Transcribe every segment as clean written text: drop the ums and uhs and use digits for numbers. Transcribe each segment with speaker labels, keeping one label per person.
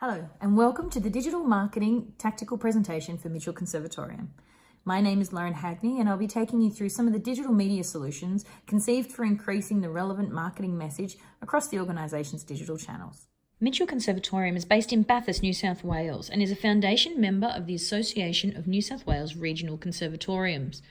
Speaker 1: Hello, and welcome to the Digital Marketing Tactical Presentation for Mitchell Conservatorium. My name is Lauren Hagney, and I'll be taking you through some of the digital media solutions conceived for increasing the relevant marketing message across the organisation's digital channels.
Speaker 2: Mitchell Conservatorium is based in Bathurst, New South Wales, and is a foundation member of the Association of New South Wales Regional Conservatoriums.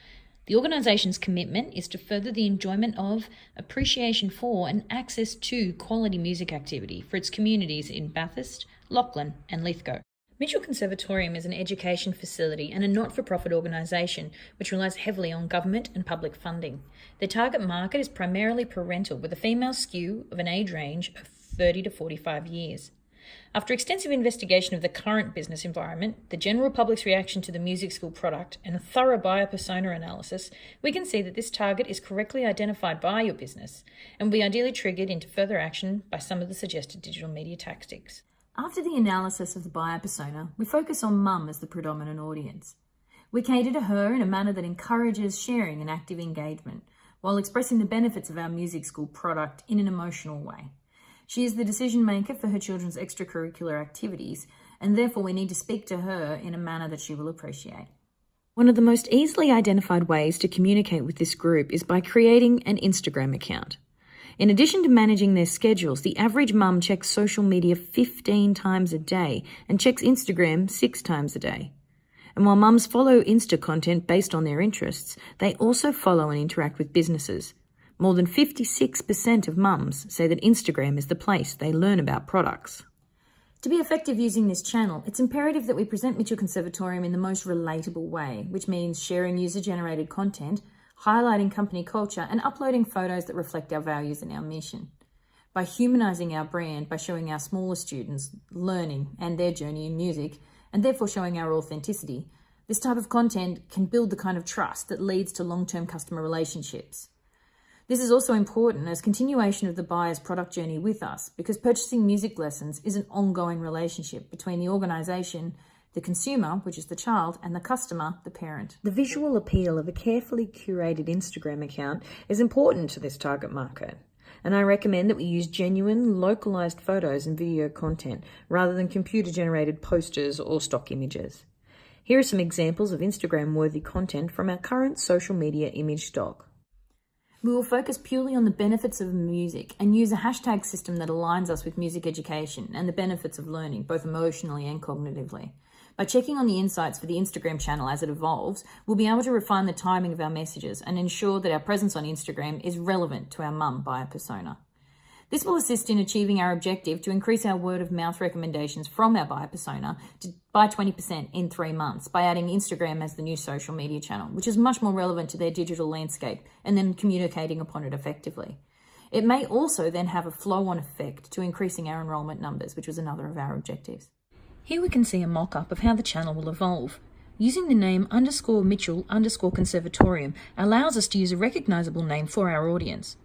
Speaker 2: The organisation's commitment is to further the enjoyment of, appreciation for, and access to quality music activity for its communities in Bathurst, Lachlan and Lithgow. Mitchell Conservatorium is an education facility and a not-for-profit organisation which relies heavily on government and public funding. Their target market is primarily parental, with a female skew of an age range of 30 to 45 years. After extensive investigation of the current business environment, the general public's reaction to the music school product, and a thorough buyer persona analysis, we can see that this target is correctly identified by your business and will be ideally triggered into further action by some of the suggested digital media tactics.
Speaker 1: After the analysis of the buyer persona, we focus on mum as the predominant audience. We cater to her in a manner that encourages sharing and active engagement, while expressing the benefits of our music school product in an emotional way. She is the decision maker for her children's extracurricular activities, and therefore we need to speak to her in a manner that she will appreciate. One of the most easily identified ways to communicate with this group is by creating an Instagram account. In addition to managing their schedules, the average mum checks social media 15 times a day and checks Instagram 6 times a day. And while mums follow Insta content based on their interests, they also follow and interact with businesses. More than 56% of mums say that Instagram is the place they learn about products. To be effective using this channel, it's imperative that we present Mitchell Conservatorium in the most relatable way, which means sharing user-generated content, highlighting company culture, and uploading photos that reflect our values and our mission. By humanising our brand, by showing our smaller students learning and their journey in music, and therefore showing our authenticity, this type of content can build the kind of trust that leads to long-term customer relationships. This is also important as continuation of the buyer's product journey with us, because purchasing music lessons is an ongoing relationship between the organisation, the consumer, which is the child, and the customer, the parent. The visual appeal of a carefully curated Instagram account is important to this target market, and I recommend that we use genuine, localised photos and video content rather than computer-generated posters or stock images. Here are some examples of Instagram-worthy content from our current social media image stock. We will focus purely on the benefits of music and use a hashtag system that aligns us with music education and the benefits of learning, both emotionally and cognitively. By checking on the insights for the Instagram channel as it evolves, we'll be able to refine the timing of our messages and ensure that our presence on Instagram is relevant to our mum buyer persona. This will assist in achieving our objective to increase our word-of-mouth recommendations from our buyer persona by 20% in 3 months by adding Instagram as the new social media channel, which is much more relevant to their digital landscape, and then communicating upon it effectively. It may also then have a flow-on effect to increasing our enrolment numbers, which was another of our objectives.
Speaker 2: Here we can see a mock-up of how the channel will evolve. Using the name _Mitchell_Conservatorium allows us to use a recognisable name for our audience.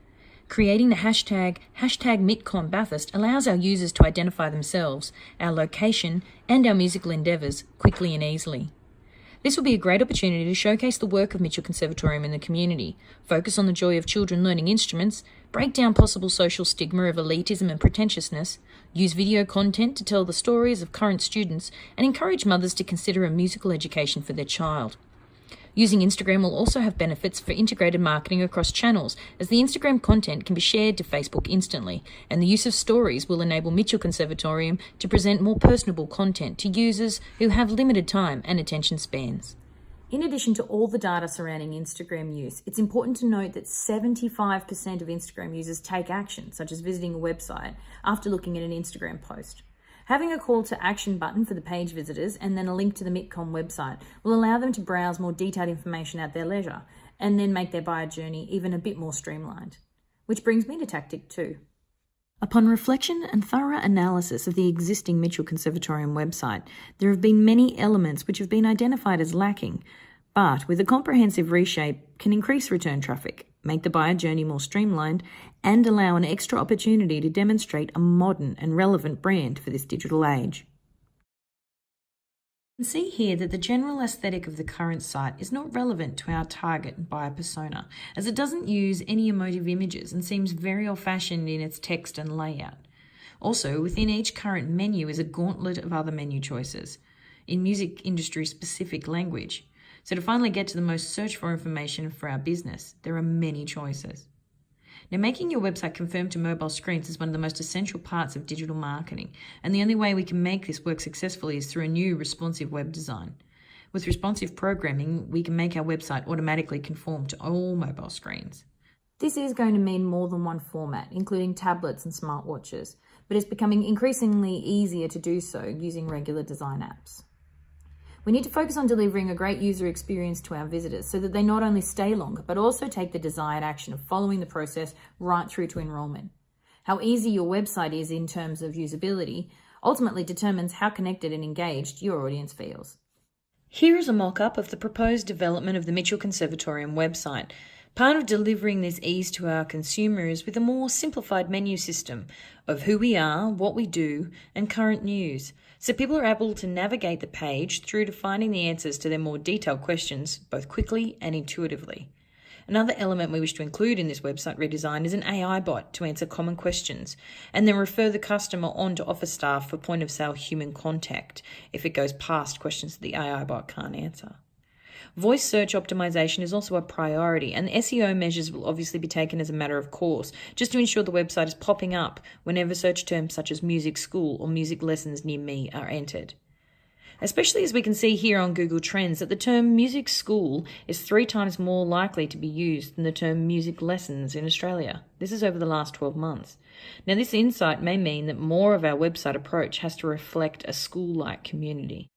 Speaker 2: Creating the hashtag #MitConBathurst allows our users to identify themselves, our location, and our musical endeavours quickly and easily. This will be a great opportunity to showcase the work of Mitchell Conservatorium in the community, focus on the joy of children learning instruments, break down possible social stigma of elitism and pretentiousness, use video content to tell the stories of current students, and encourage mothers to consider a musical education for their child. Using Instagram will also have benefits for integrated marketing across channels, as the Instagram content can be shared to Facebook instantly, and the use of stories will enable Mitchell Conservatorium to present more personable content to users who have limited time and attention spans.
Speaker 1: In addition to all the data surrounding Instagram use, it's important to note that 75% of Instagram users take action, such as visiting a website, after looking at an Instagram post. Having a call to action button for the page visitors and then a link to the MitCon website will allow them to browse more detailed information at their leisure and then make their buyer journey even a bit more streamlined. Which brings me to tactic 2. Upon reflection and thorough analysis of the existing Mitchell Conservatorium website, there have been many elements which have been identified as lacking, but with a comprehensive reshape can increase return traffic, make the buyer journey more streamlined, and allow an extra opportunity to demonstrate a modern and relevant brand for this digital age. You can see here that the general aesthetic of the current site is not relevant to our target buyer persona, as it doesn't use any emotive images and seems very old-fashioned in its text and layout.
Speaker 2: Also, within each current menu is a gauntlet of other menu choices in music industry specific language. So to finally get to the most searched for information for our business, there are many choices. Now, making your website conform to mobile screens is one of the most essential parts of digital marketing, and the only way we can make this work successfully is through a new responsive web design. With responsive programming, we can make our website automatically conform to all mobile screens.
Speaker 1: This is going to mean more than one format, including tablets and smartwatches, but it's becoming increasingly easier to do so using regular design apps. We need to focus on delivering a great user experience to our visitors so that they not only stay longer, but also take the desired action of following the process right through to enrolment. How easy your website is in terms of usability ultimately determines how connected and engaged your audience feels.
Speaker 2: Here is a mock-up of the proposed development of the Mitchell Conservatorium website. Part of delivering this ease to our consumers with a more simplified menu system of who we are, what we do, and current news, so people are able to navigate the page through to finding the answers to their more detailed questions, both quickly and intuitively. Another element we wish to include in this website redesign is an AI bot to answer common questions, and then refer the customer on to office staff for point-of-sale human contact if it goes past questions that the AI bot can't answer. Voice search optimization is also a priority, and SEO measures will obviously be taken as a matter of course, just to ensure the website is popping up whenever search terms such as music school or music lessons near me are entered. Especially as we can see here on Google Trends that the term music school is 3 times more likely to be used than the term music lessons in Australia. This is over the last 12 months. Now, this insight may mean that more of our website approach has to reflect a school-like community.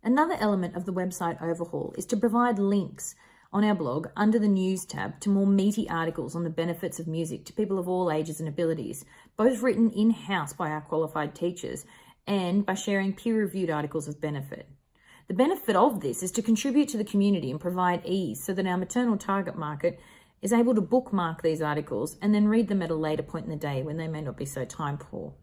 Speaker 1: Another element of the website overhaul is to provide links on our blog under the News tab to more meaty articles on the benefits of music to people of all ages and abilities, both written in-house by our qualified teachers and by sharing peer-reviewed articles of benefit. The benefit of this is to contribute to the community and provide ease so that our maternal target market is able to bookmark these articles and then read them at a later point in the day when they may not be so time poor.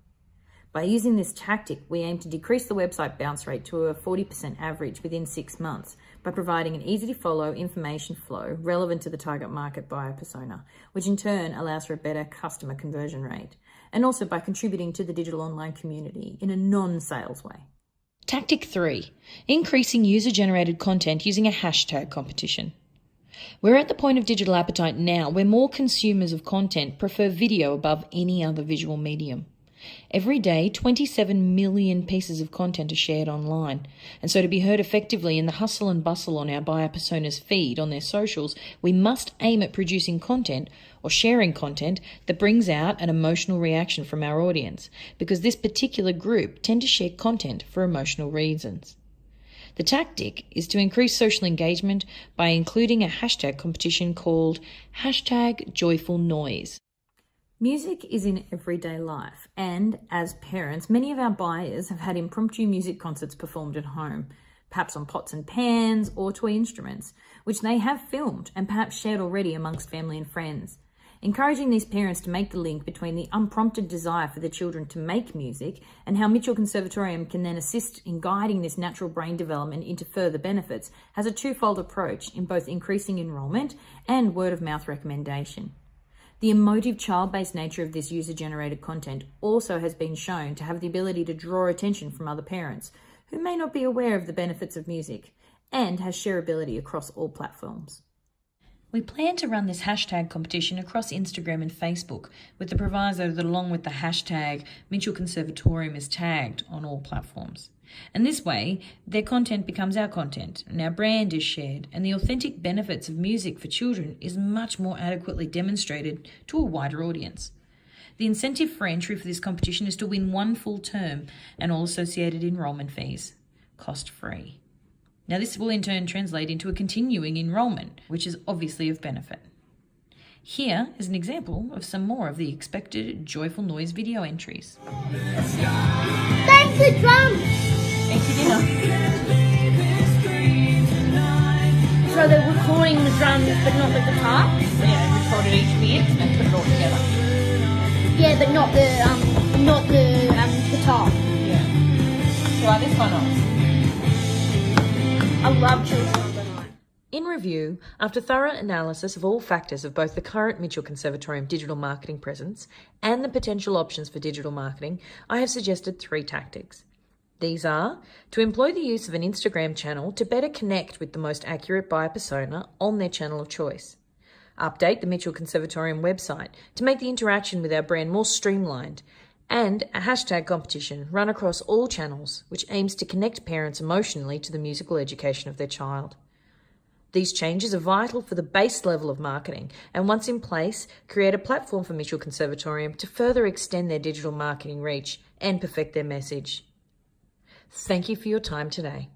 Speaker 1: By using this tactic, we aim to decrease the website bounce rate to a 40% average within 6 months by providing an easy-to-follow information flow relevant to the target market buyer persona, which in turn allows for a better customer conversion rate, and also by contributing to the digital online community in a non-sales way.
Speaker 2: Tactic 3. Increasing user-generated content using a hashtag competition. We're at the point of digital appetite now where more consumers of content prefer video above any other visual medium. Every day, 27 million pieces of content are shared online, and so to be heard effectively in the hustle and bustle on our buyer personas feed on their socials, we must aim at producing content or sharing content that brings out an emotional reaction from our audience, because this particular group tend to share content for emotional reasons. The tactic is to increase social engagement by including a hashtag competition called #JoyfulNoise.
Speaker 1: Music is in everyday life, and as parents, many of our buyers have had impromptu music concerts performed at home, perhaps on pots and pans or toy instruments, which they have filmed and perhaps shared already amongst family and friends. Encouraging these parents to make the link between the unprompted desire for their children to make music and how Mitchell Conservatorium can then assist in guiding this natural brain development into further benefits has a twofold approach in both increasing enrolment and word-of-mouth recommendation. The emotive child-based nature of this user-generated content also has been shown to have the ability to draw attention from other parents who may not be aware of the benefits of music, and has shareability across all platforms.
Speaker 2: We plan to run this hashtag competition across Instagram and Facebook, with the proviso that along with the hashtag, Mitchell Conservatorium is tagged on all platforms. And this way, their content becomes our content, and our brand is shared, and the authentic benefits of music for children is much more adequately demonstrated to a wider audience. The incentive for entry for this competition is to win 1 full term and all associated enrolment fees, cost-free. Now, this will in turn translate into a continuing enrolment, which is obviously of benefit. Here is an example of some more of the expected Joyful Noise video entries.
Speaker 3: Thank the drums!
Speaker 2: Thank you, dinner.
Speaker 3: So they're recording the drums but not the guitar?
Speaker 2: Yeah, recorded each bit and put it all together.
Speaker 3: Yeah, but not the guitar.
Speaker 2: Yeah. Try this one on.
Speaker 3: I love Children of the Night.
Speaker 2: In review, after thorough analysis of all factors of both the current Mitchell Conservatorium digital marketing presence and the potential options for digital marketing, I have suggested 3 tactics. These are to employ the use of an Instagram channel to better connect with the most accurate buyer persona on their channel of choice. Update the Mitchell Conservatorium website to make the interaction with our brand more streamlined, and a hashtag competition run across all channels which aims to connect parents emotionally to the musical education of their child. These changes are vital for the base level of marketing, and once in place, create a platform for Mitchell Conservatorium to further extend their digital marketing reach and perfect their message. Thank you for your time today.